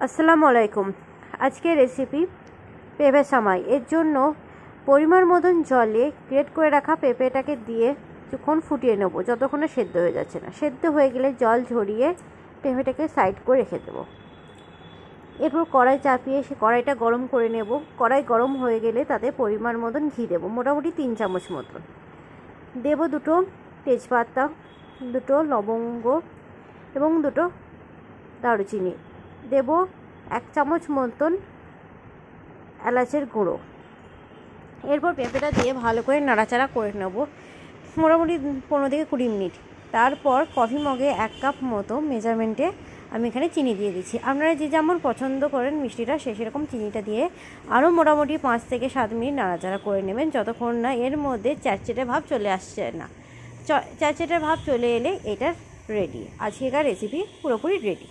আসসালামু আলাইকুম। আজকে রেসিপি পেঁপে সামাই। এর জন্য পরিমাণ মতন জলে গ্রেট করে রাখা পেঁপেটাকে দিয়ে কিছুক্ষণ ফুটিয়ে নেব, যতক্ষণে সেদ্ধ হয়ে যাচ্ছে না। সেদ্ধ হয়ে গেলে জল ঝরিয়ে পেঁপেটাকে সাইড করে রেখে দেবো। এরপর কড়াই চাপিয়ে সে কড়াইটা গরম করে নেব। কড়াই গরম হয়ে গেলে তাতে পরিমাণ মতন ঘি দেবো, মোটামুটি 3 চামচ মতন দেব। 2টো তেজপাতা, 2টো লবঙ্গ এবং 2টো দারুচিনি দেব। 1 চামচ মতন এলাচের গুঁড়ো। এরপর পেঁপেটা দিয়ে ভালো করে নাড়াচাড়া করে নেব, মোটামুটি 15 থেকে 20 মিনিট। তারপর কফি মগে 1 কাপ মতো মেজারমেন্টে আমি এখানে চিনি দিয়ে দিচ্ছি। আপনারা যে যেমন পছন্দ করেন মিষ্টিটা সেরকম চিনিটা দিয়ে আরও মোটামুটি 5 থেকে 7 মিনিট নাড়াচাড়া করে নেবেন, যতক্ষণ না এর মধ্যে চ্যাটচ্যাটে ভাব চলে আসছে না। চ্যাটচ্যাটে ভাব চলে এলে এটা রেডি। আজকেকার রেসিপি পুরোপুরি রেডি।